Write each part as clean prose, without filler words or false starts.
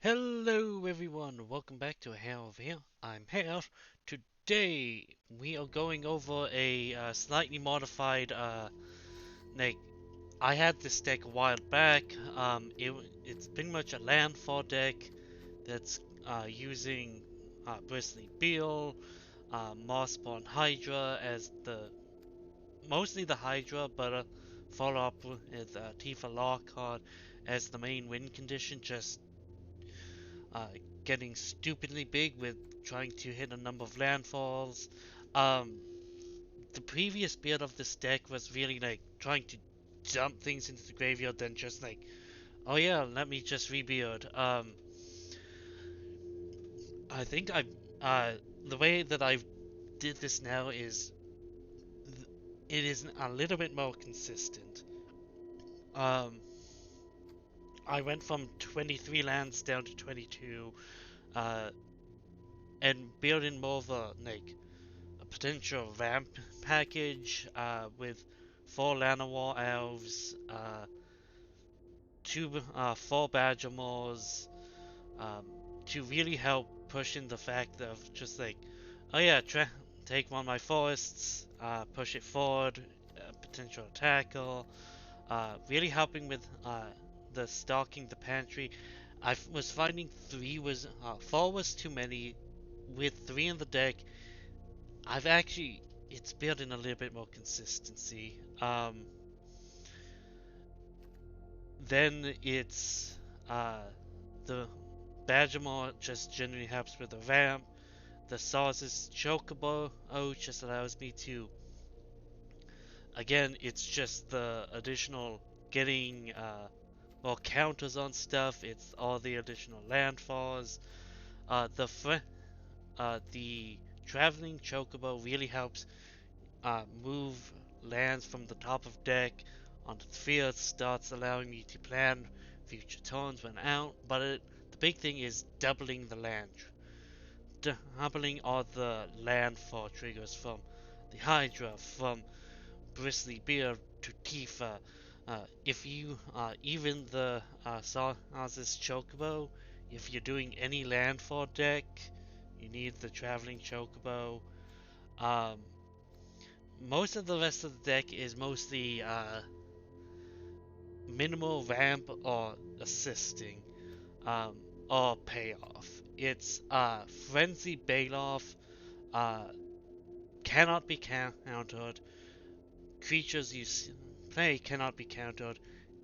Hello everyone, welcome back to Hare over here. I'm Hare. Today we are going over a slightly modified deck. I had this deck a while back. It's pretty much a landfall deck that's using Bristly Beetle, Mossborn Hydra as mostly the Hydra, but follow up with Tifa Lockhart as the main win condition, just uh, getting stupidly big with trying to hit a number of landfalls. Um, the previous build of this deck was really like trying to dump things into the graveyard, then just like, oh yeah, let me just rebuild. I think uh, the way that I did this now is it is a little bit more consistent. Um, I went from 23 lands down to 22, uh, and building more of a like a potential ramp package with 4 Llanowar elves, four Badgermores, um, to really help push in the fact of just like, oh yeah, take one of my forests, push it forward, potential tackle, really helping with the stocking the pantry. I was finding four was too many. With three in the deck, I've actually it's building a little bit more consistency. Then it's the Badgermore just generally helps with the ramp. The Sauce's Chocobo just allows me to again. It's just the additional getting more counters on stuff. It's all the additional landfalls. The traveling Chocobo really helps move lands from the top of deck onto the field, starts allowing me to plan future turns when out. But the big thing is doubling the land, doubling all the landfall triggers from the Hydra, from Bristly Beard to Tifa. If you even the Saz's Chocobo, if you're doing any landfall deck, you need the traveling Chocobo. Um, Most of the rest of the deck is mostly minimal ramp or assisting, um, or payoff. It's Frenzy Bailoff, uh, cannot be countered, creatures you play cannot be countered,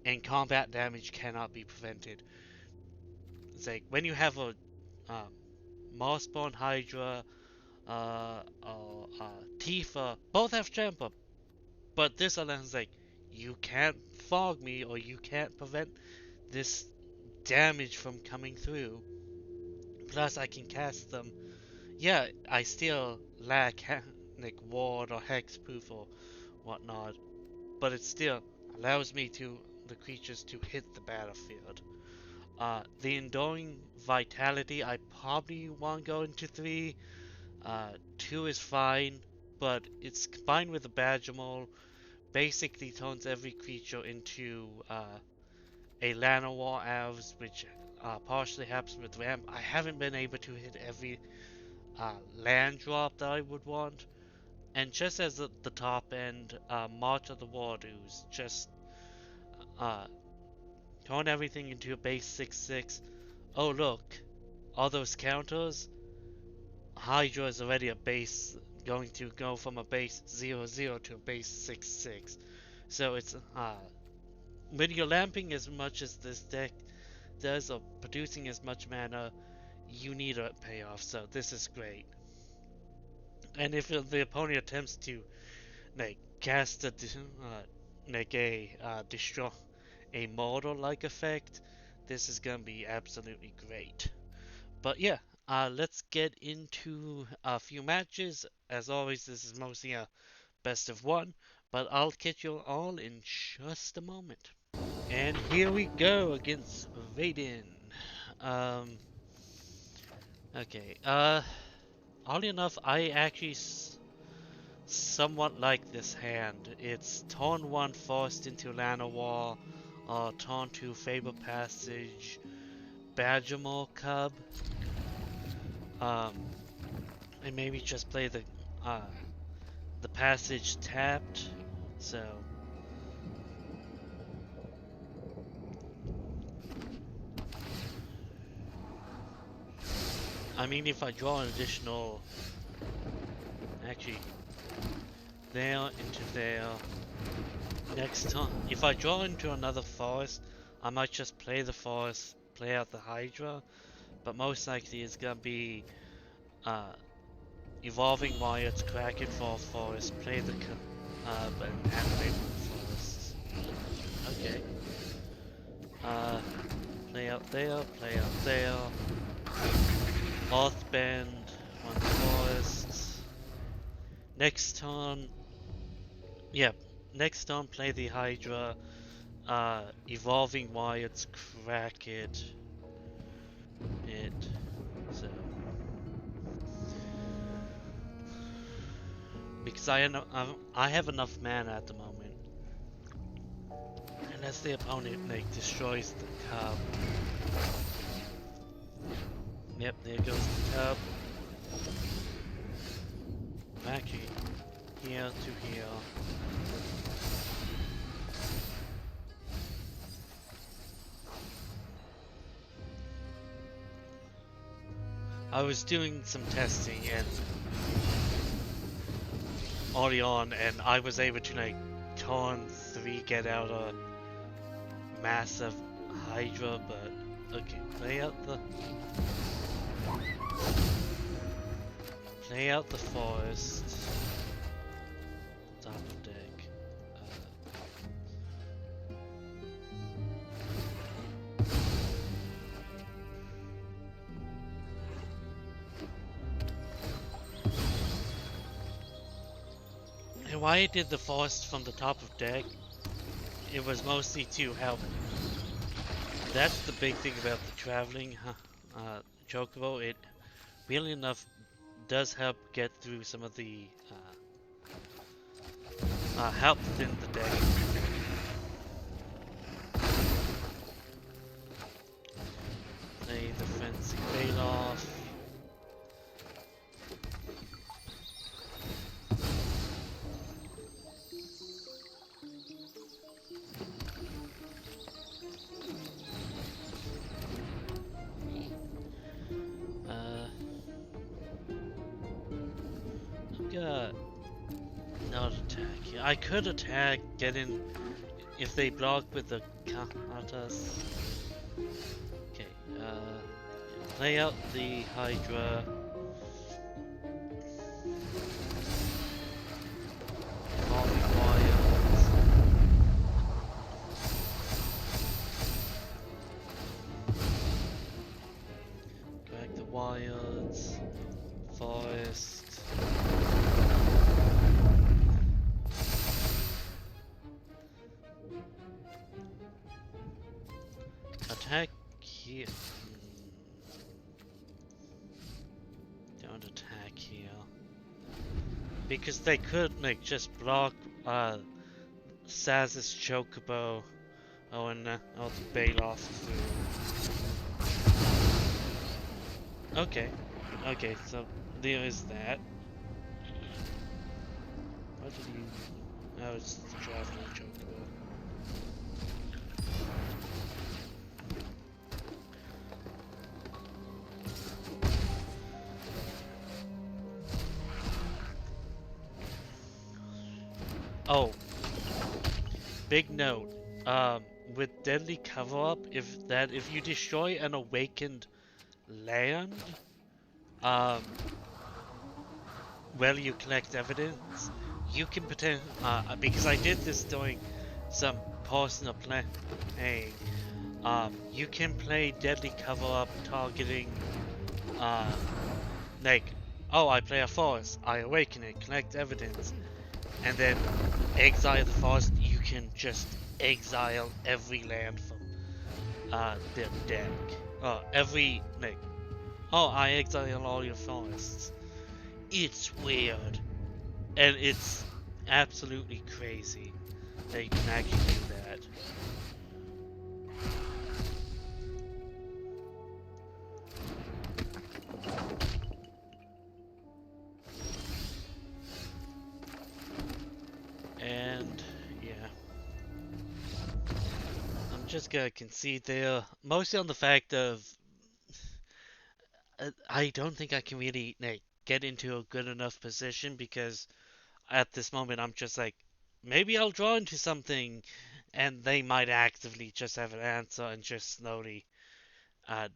and combat damage cannot be prevented. It's like when you have a um, Mossborn Hydra or Tifa, both have trample. But this allows like you can't fog me or you can't prevent this damage from coming through. Plus I can cast them. Yeah, I still lack like ward or hexproof or whatnot, but it still allows me to the creatures to hit the battlefield. The enduring vitality I probably want to go into 3. 2 is fine, but it's combined with the badger mole basically turns every creature into a Llanowar elves, which partially happens with ramp. I haven't been able to hit every land drop that I would want. And just as the top end, March of the Wardus, just uh, turn everything into a base 6/6. Oh look, all those counters, Hydra is already a base, going to go from a base 0/0 to a base 6/6. So it's when you're lamping as much as this deck does, or producing as much mana, you need a payoff. So this is great. And if the opponent attempts to like cast a destroy a mortal like effect, this is gonna be absolutely great. But yeah, let's get into a few matches. As always, this is mostly a best of one, but I'll catch you all in just a moment. And here we go against Vaden. Um, okay. Oddly enough, I actually somewhat like this hand. It's turn 1 forced into Llanowar, turn 2 Fable Passage, Badgermore Cub. And maybe just play the passage tapped. So I mean, if I draw an additional, actually, there into there. Next time, if I draw into another forest, I might just play the forest, play out the Hydra, but most likely it's gonna be evolving Wyatt's Kraken for forest, play the and animate the forests. Okay. Play out there, play out there. Earthbend, one forest. Next turn, yeah, next turn play the Hydra, evolving Wyatt's Kraken. So because I have enough mana at the moment, unless the opponent like destroys the cub. Yep, there goes the cub. Actually, here to here. I was doing some testing and early on, and I was able to like turn 3 get out a massive Hydra, but okay, play out the forest. Top of deck. And why I did the forest from the top of deck, it was mostly to help. That's the big thing about the traveling Chocobo. It really enough does help get through some of the help within the deck. Play the Fancy Bailoff. Not attack here. I could attack, get in if they block with the Katas. Okay, play out the Hydra. Evolving Wires. Drag the wires. Forest. Attack here. Don't attack here. Because they could like just block Saz's Chocobo. Oh, and the Bailoff through. Okay. Okay, so there is that. What did you... Oh, it's the Traveling Chocobo. Oh, big note. With Deadly Cover-Up, if you destroy an awakened land, well, you collect evidence, you can pretend, because I did this doing some personal playing, you can play Deadly Cover-Up targeting, like, oh, I play a forest, I awaken it, collect evidence, and then exile the forest. You can just exile every land from their deck. Every, like, oh, I exile all your forests. It's weird. And it's absolutely crazy that you can actually do that. just gonna concede there, mostly on the fact of I don't think I can really like, get into a good enough position because at this moment I'm just like, maybe I'll draw into something, and they might actively just have an answer and just slowly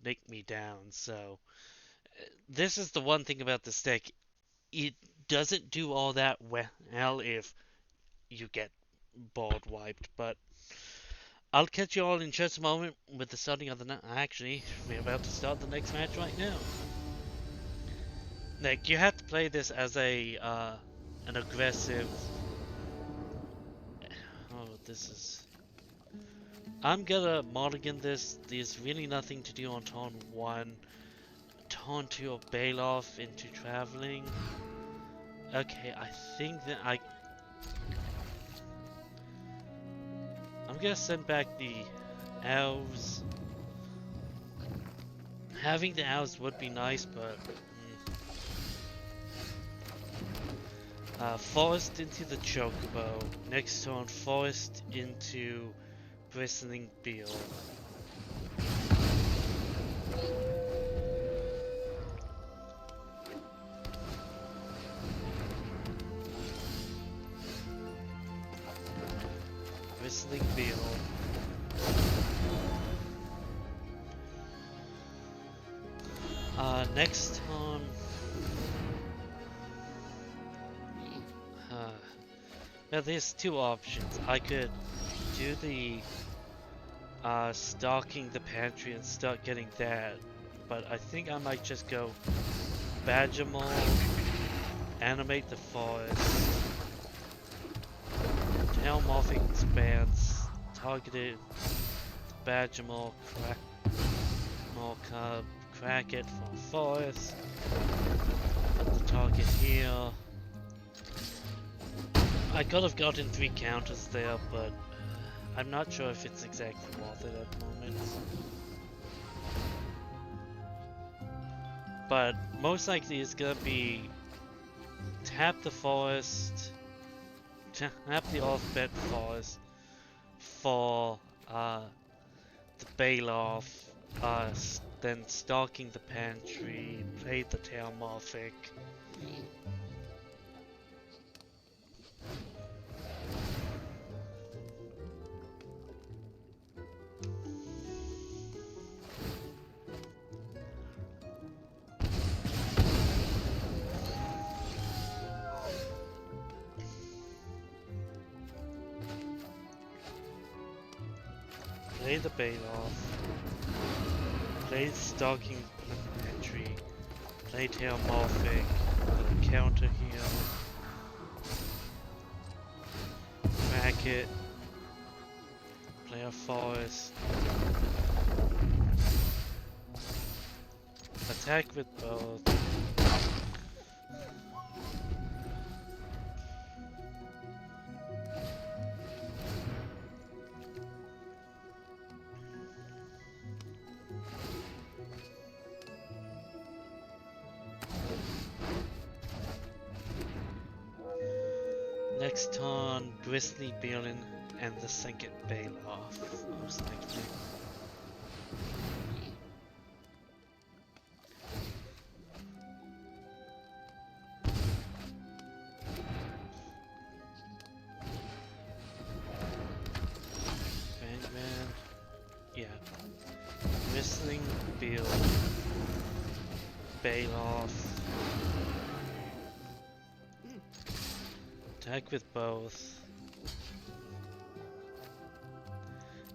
nick me down. So this is the one thing about this deck. It doesn't do all that well if you get board wiped, but I'll catch you all in just a moment with the starting of the. Actually, we're about to start the next match right now. Nick, you have to play this as a an aggressive. Oh, this is. I'm gonna mulligan this. There's really nothing to do on turn 1. Turn 2 of bail off into traveling. Okay, I think that I'm gonna send back the elves. Having the elves would be nice, but forest into the chocobo. Next turn, forest into bristling beetle. Bristling beetle. Next turn. Now there's two options. I could do the stocking the pantry and start getting that, but I think I might just go Badger Mole, animate the forest, Tailmorphic expanse, targeted Badger Mole, crack it for forest, put the target here. I could have gotten 3 counters there, but I'm not sure if it's exactly worth it at the moment. But most likely it's gonna be tap the forest, tap the off-bet forest for the bail off, then stalking the pantry, play the Tailmorphic. Play the bail off, play stalking pantry, play Tailmorphic, put a counter here, crack it, play a forest, attack with both. Next turn, Bristly Beelin and the second bail off, most likely. Grand, yeah. Bristling Beelin, bail off. Attack with both.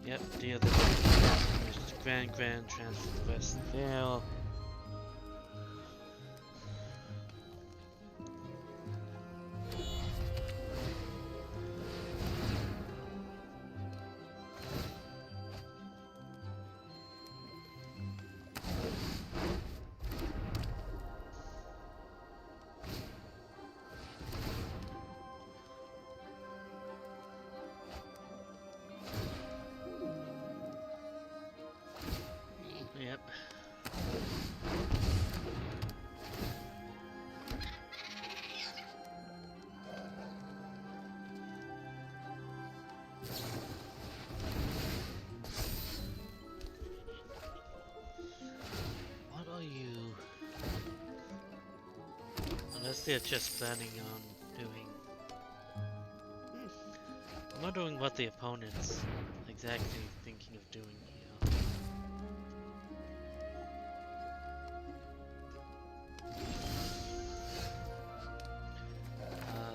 Yep, the other grand transfer the rest there. Yep. Unless they're just planning on doing... I'm wondering what the opponent's exactly thinking of doing here.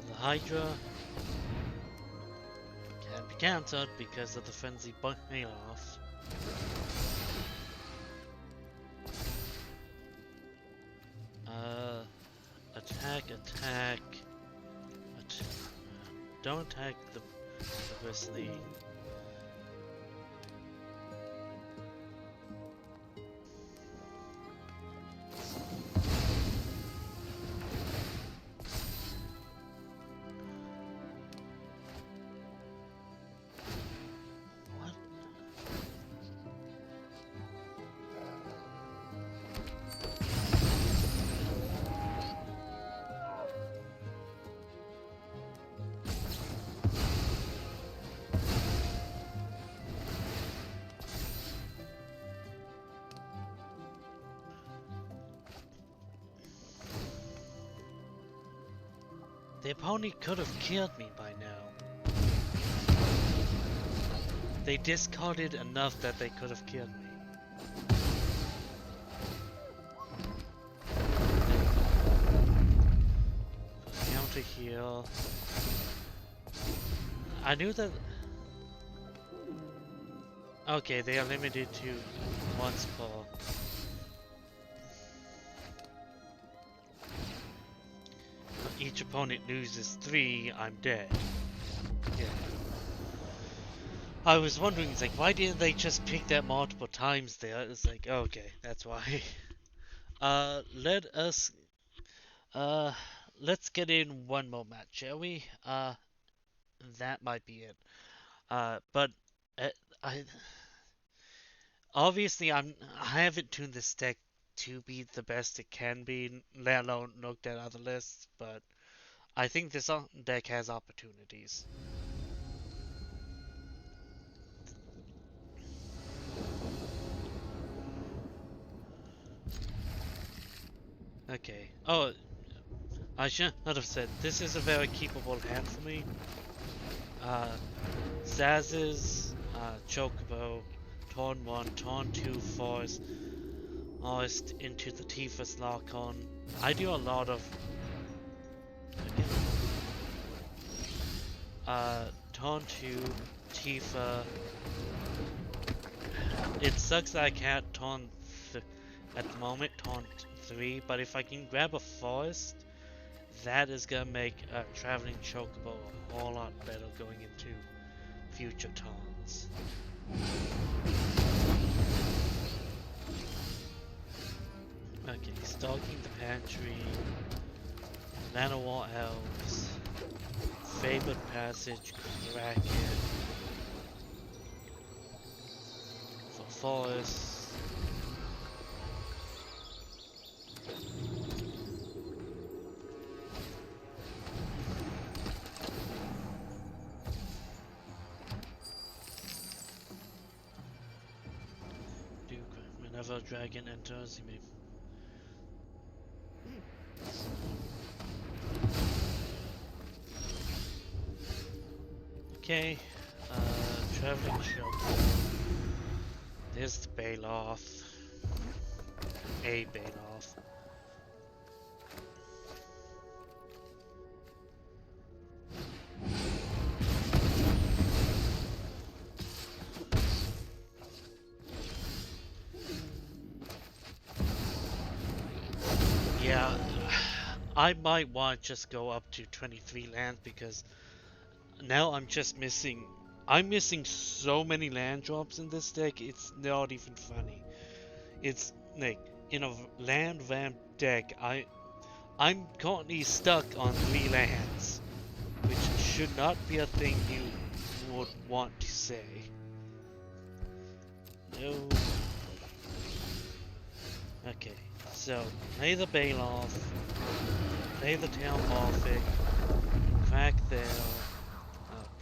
The Hydra can be countered because of the Frenzy Bailoff. Attack, attack. Don't attack the Grizzly. The opponent could have killed me by now. They discarded enough that they could have killed me. Counter heal. I knew that... Okay, they are limited to once per... Each opponent loses 3, I'm dead. Yeah. I was wondering, it's like, why didn't they just pick that multiple times there? It's like, okay, that's why. Let's get in one more match, shall we? That might be it. But I obviously I haven't tuned this deck to be the best it can be, let alone looked at other lists, but I think this deck has opportunities. Okay. Oh, I should not have said, this is a very keepable hand for me. Zaz's, Chocobo, Torn 1, Torn 2, Forest into the Tifa's Lock-On. I do a lot of... Torn 2, Tifa. It sucks that I can't Torn at the moment, Torn 3, but if I can grab a Forest, that is gonna make a Traveling Chocobo a whole lot better going into future Taunts. Okay, Stalking the Pantry, Nanowar Elves, Favored Passage, Kraken, for Forest. Whenever a dragon enters, he may... Okay, Traveling Shelter. There's the Bailoff. A Bailoff. Yeah, I might want to just go up to 23 lands because now I'm missing so many land drops in this deck, it's not even funny. It's like, in a land ramp deck, I'm currently stuck on 3 lands, which should not be a thing you would want to say. No. Okay, so play the Bailoff, play the Town Morphic, crack there,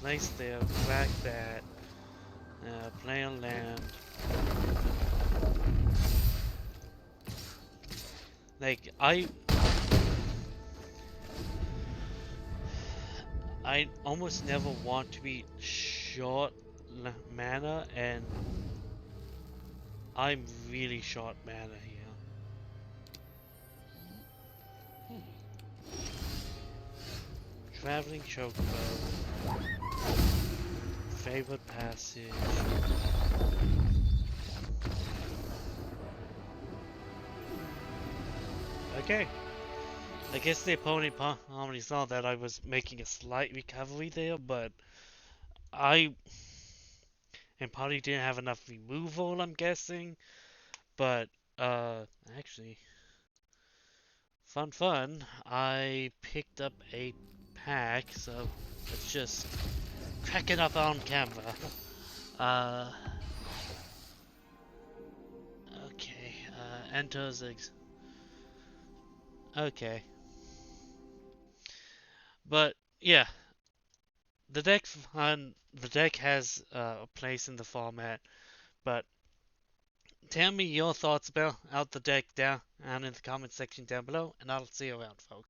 place there, crack that, play a land. Like, I almost never want to be short mana, and I'm really short mana here. Traveling Chocobo. Favorite passage. Okay. I guess the opponent probably saw that I was making a slight recovery there, but I and probably didn't have enough removal, I'm guessing. But actually, fun. I picked up a pack, so let's just crack it up on camera. Uh, okay. Enters. Okay, but yeah, the deck has a place in the format, but tell me your thoughts about out the deck down in the comment section down below, and I'll see you around, folks.